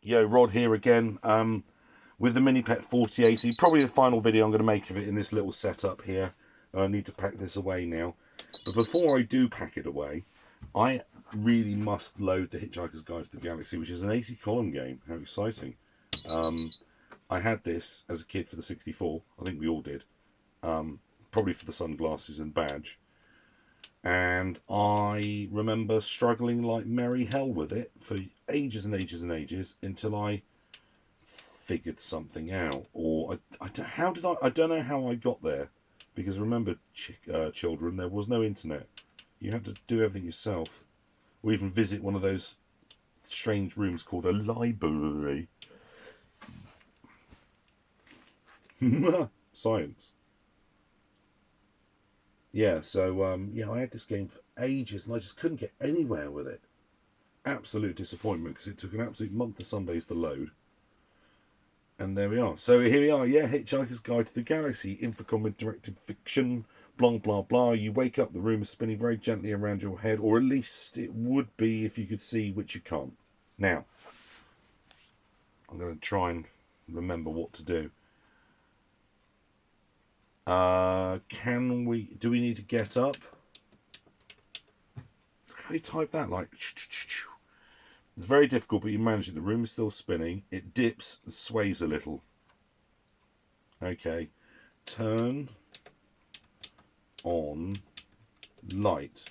Yo, Rod here again, with the MiniPET 4080. Probably the final video I'm going to make of it in this little setup here. I need to pack this away now. But before I do pack it away, I really must load the Hitchhiker's Guide to the Galaxy, which is an 80-column game. How exciting. I had this as a kid for the 64. I think we all did. Probably for the sunglasses and badge. And I remember struggling like merry hell with it for ages and ages and ages until I figured something out. Or I don't know how I got there, because remember, children, there was no internet. You had to do everything yourself, or even visit one of those strange rooms called a library. Science. Yeah, so I had this game for ages and I just couldn't get anywhere with it. Absolute disappointment, because it took an absolute month of Sundays to load. And there we are. So here we are, yeah, Hitchhiker's Guide to the Galaxy, Infocom interactive fiction, blah, blah, blah. You wake up, the room is spinning very gently around your head, or at least it would be if you could see, which you can't. Now, I'm going to try and remember what to do. Do we need to get up? How do you type that? Like, it's very difficult, but you manage it. The room is still spinning. It dips and sways a little. Okay. Turn on light.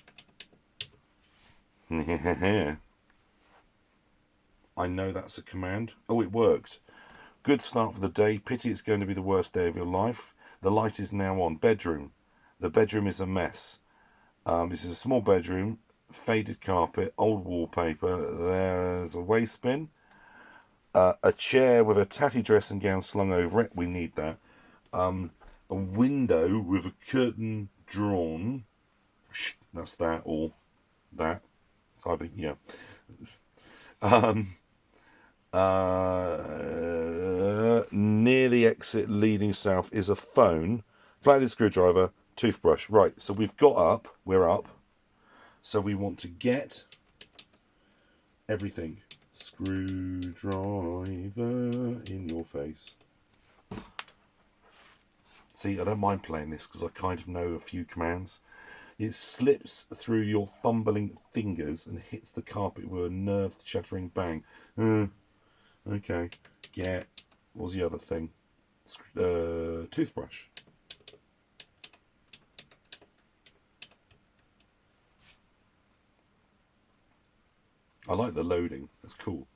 I know that's a command. Oh, it worked. Good start for the day. Pity it's going to be the worst day of your life. The light is now on. Bedroom. The bedroom is a mess. This is a small bedroom. Faded carpet. Old wallpaper. There's a waste bin. A chair with a tatty dressing gown slung over it. We need that. A window with a curtain drawn. That's that, or that. So I think, yeah. Near the exit leading south is a phone, flathead screwdriver, toothbrush. Right, so we've got up, we're up. So we want to get everything. Screwdriver in your face. See, I don't mind playing this because I kind of know a few commands. It slips through your fumbling fingers and hits the carpet with a nerve-shattering bang. Okay, get, what was the other thing? Toothbrush. I like the loading, that's cool.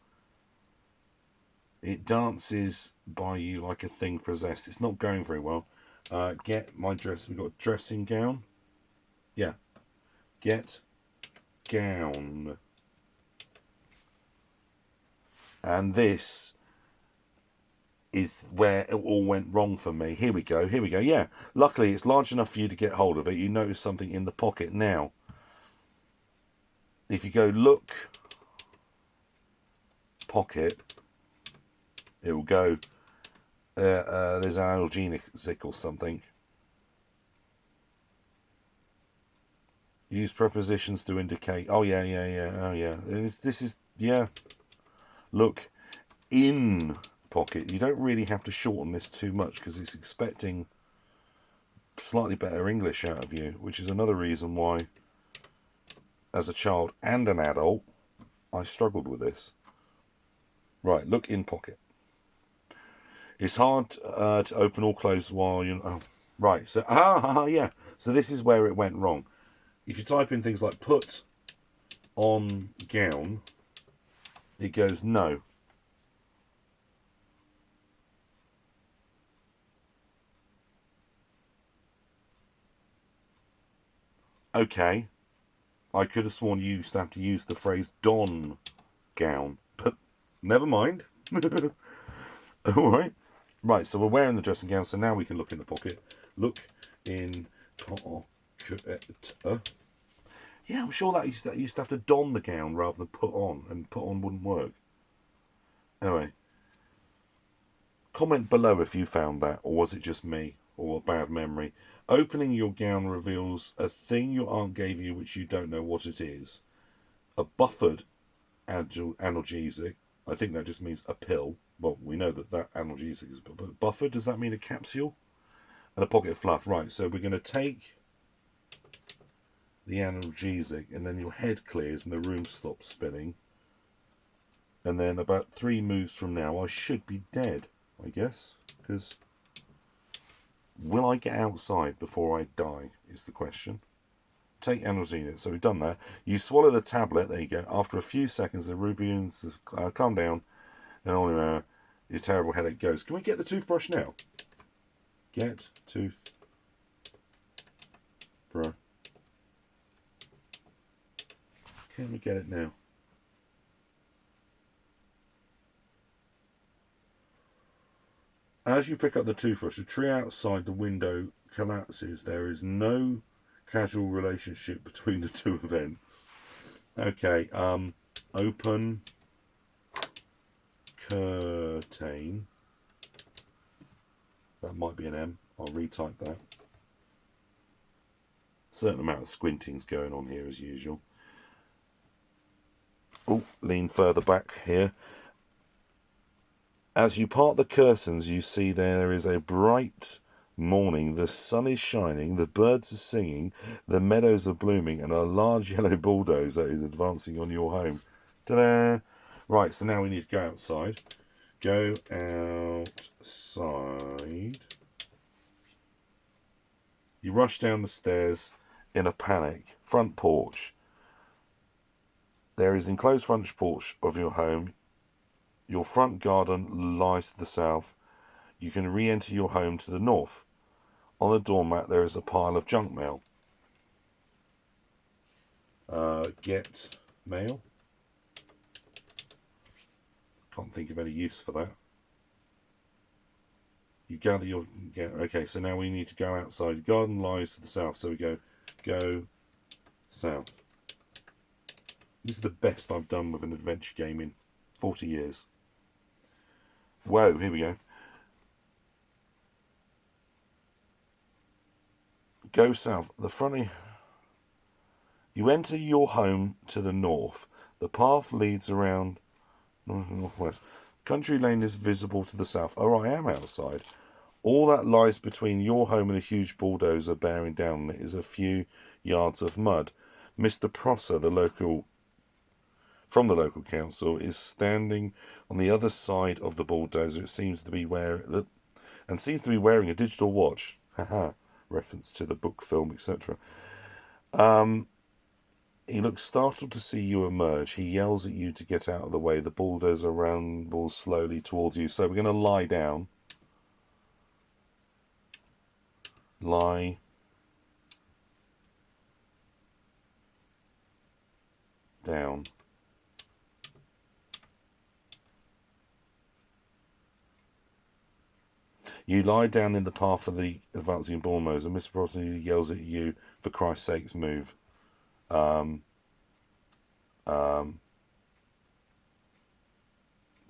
It dances by you like a thing possessed. It's not going very well. Get my dress, we've got a dressing gown. Yeah, get gown. And this is where it all went wrong for me. Here we go, yeah. Luckily, it's large enough for you to get hold of it. You notice something in the pocket now. If you go look, pocket, it will go, there's an analgesic or something. Use prepositions to indicate, oh yeah, oh yeah. This is, yeah. Look, in pocket. You don't really have to shorten this too much because it's expecting slightly better English out of you, which is another reason why, as a child and an adult, I struggled with this. Right, look in pocket. It's hard to open or close while you... Oh, right, so... yeah. So this is where it went wrong. If you type in things like put on gown, it goes no. Okay, I could have sworn you used to have to use the phrase don gown, but never mind. Alright. Right, so we're wearing the dressing gown, so now we can look in the pocket. Look in pocket. Yeah, I'm sure that used to have to don the gown rather than put on, and put on wouldn't work. Anyway. Comment below if you found that, or was it just me, or a bad memory. Opening your gown reveals a thing your aunt gave you which you don't know what it is. A buffered analgesic, I think that just means a pill. Well, we know that analgesic is a pill. But buffer, does that mean a capsule? And a pocket of fluff. Right, so we're going to take the analgesic, and then your head clears and the room stops spinning. And then about 3 moves from now, I should be dead, I guess. Because will I get outside before I die, is the question. Take analgesic. So we've done that. You swallow the tablet. There you go. After a few seconds, the rubians calm down. And on your terrible headache goes. Can we get the toothbrush now? Get toothbrush. Can we get it now? As you pick up the toothbrush, the tree outside the window collapses. There is no causal relationship between the two events. Okay, open curtain. That might be an M. I'll retype that. Certain amount of squinting's going on here as usual. Oh, lean further back here. As you part the curtains, you see there is a bright morning. The sun is shining, the birds are singing, the meadows are blooming, and a large yellow bulldozer is advancing on your home. Ta-da! Right, so now we need to go outside. Go outside. You rush down the stairs in a panic. Front porch. There is enclosed front porch of your home. Your front garden lies to the south. You can re-enter your home to the north. On the doormat there is a pile of junk mail. Get mail. Can't think of any use for that. You gather your... Okay, so now we need to go outside. Garden lies to the south, so we go south. This is the best I've done with an adventure game in 40 years. Whoa, here we go. Go south. The front. You enter your home to the north. The path leads around north and northwest. Country lane is visible to the south. Oh, I am outside. All that lies between your home and a huge bulldozer bearing down on it is a few yards of mud. Mr. Prosser, from the local council, is standing on the other side of the bulldozer. It seems to be wearing a digital watch. Haha, reference to the book, film, etc. He looks startled to see you emerge. He yells at you to get out of the way. The bulldozer rambles slowly towards you. So we're going to lie down. Lie down. You lie down in the path of the advancing bulldozer. Mr. Prosser yells at you, for Christ's sakes, move. Do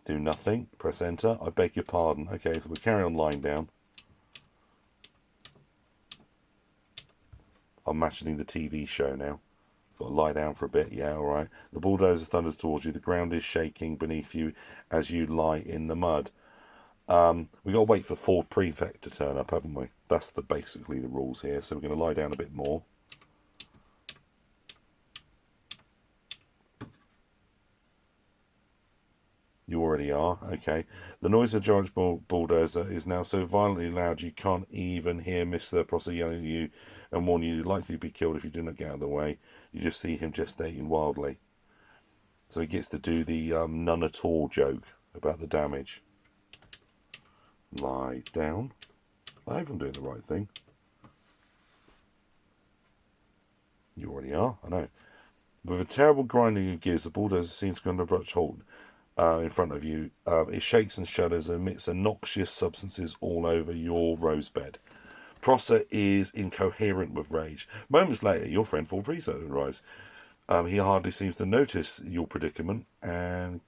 nothing. Press enter. I beg your pardon. Okay, so we'll carry on lying down. I'm imagining the TV show now. Got to lie down for a bit. Yeah, all right. The bulldozer thunders towards you. The ground is shaking beneath you as you lie in the mud. We got to wait for Ford Prefect to turn up, haven't we? That's basically the rules here. So we're going to lie down a bit more. You already are. Okay. The noise of the giant bulldozer is now so violently loud you can't even hear Mr. Prosser yelling at you and warn you you're likely to be killed if you do not get out of the way. You just see him gestating wildly. So he gets to do the none at all joke about the damage. Lie down. I hope I'm doing the right thing. You already are, I know. With a terrible grinding of gears, the bulldozer seems to go on a abrupt halt in front of you. It shakes and shudders and emits noxious substances all over your rose bed. Prosser is incoherent with rage. Moments later, your friend Ford Prefect arrives. He hardly seems to notice your predicament and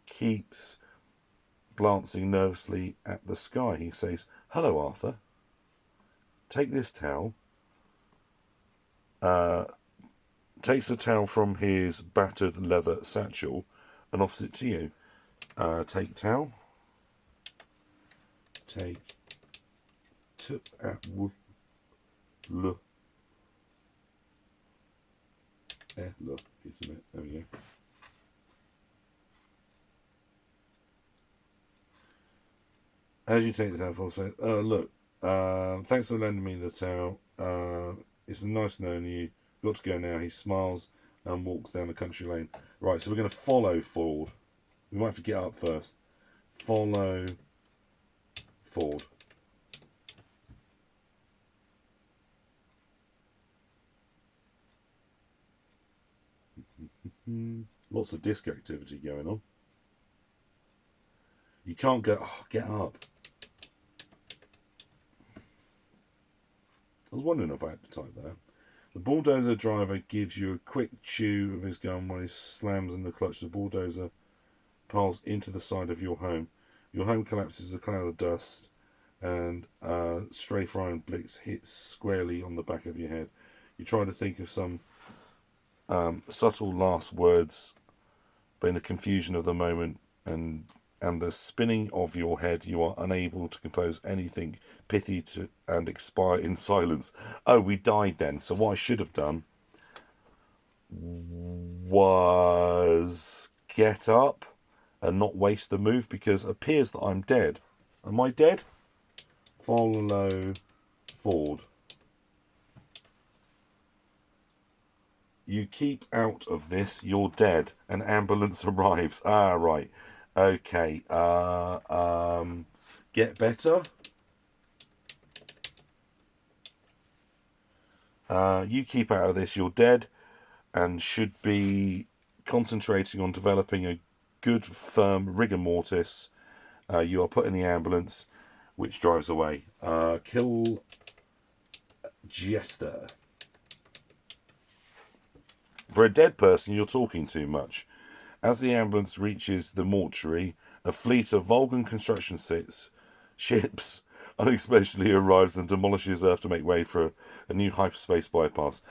keeps glancing nervously at the sky. He says, "Hello, Arthur. Take this towel." Takes a towel from his battered leather satchel and offers it to you. Take towel. Take tip at wood. Look. Look, isn't it? There we go. As you take the towel, I'll say, "Oh, look, thanks for lending me the towel. It's nice knowing you. Got to go now." He smiles and walks down the country lane. Right, so we're going to follow Ford. We might have to get up first. Follow Ford. Lots of disc activity going on. You can't go. Oh, get up. I was wondering if I had to type that. The bulldozer driver gives you a quick chew of his gun while he slams in the clutch. The bulldozer piles into the side of your home. Your home collapses a cloud of dust, and a strafe iron blitz hits squarely on the back of your head. You try to think of some subtle last words, but in the confusion of the moment and the spinning of your head, you are unable to compose anything pithy and expire in silence. Oh, we died then. So what I should have done was get up and not waste the move, because it appears that I'm dead. Am I dead? Follow Ford. You keep out of this, you're dead. An ambulance arrives. Ah, right. Okay. Get better. You keep out of this, you're dead, and should be concentrating on developing a good, firm rigor mortis. You are put in the ambulance, which drives away. Kill Jester. For a dead person, you're talking too much. As the ambulance reaches the mortuary, a fleet of Vulcan construction ships unexpectedly arrives and demolishes Earth to make way for a new hyperspace bypass.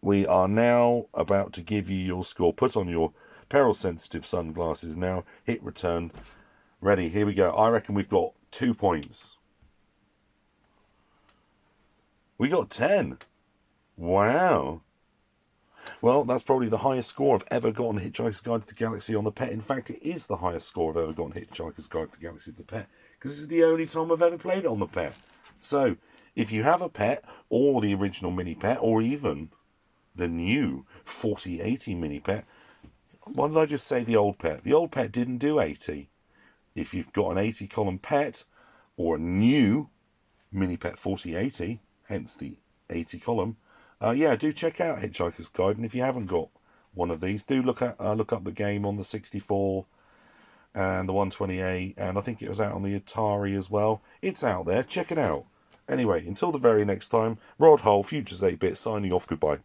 We are now about to give you your score. Put on your peril-sensitive sunglasses now. Hit return. Ready, here we go. I reckon we've got 2 points. We got 10. Wow. Well, that's probably the highest score I've ever got on Hitchhiker's Guide to the Galaxy on the PET. In fact, it is the highest score I've ever got on Hitchhiker's Guide to the Galaxy on the PET, because this is the only time I've ever played it on the PET. So, if you have a PET, or the original MiniPET, or even the new 4080 MiniPET, why did I just say the old PET? The old PET didn't do 80. If you've got an 80 column PET, or a new MiniPET 4080, hence the 80 column, yeah, do check out Hitchhiker's Guide, and if you haven't got one of these, do look up the game on the 64 and the 128, and I think it was out on the Atari as well. It's out there, check it out. Anyway, until the very next time, Rod Hull, Futures 8-Bit, signing off, goodbye.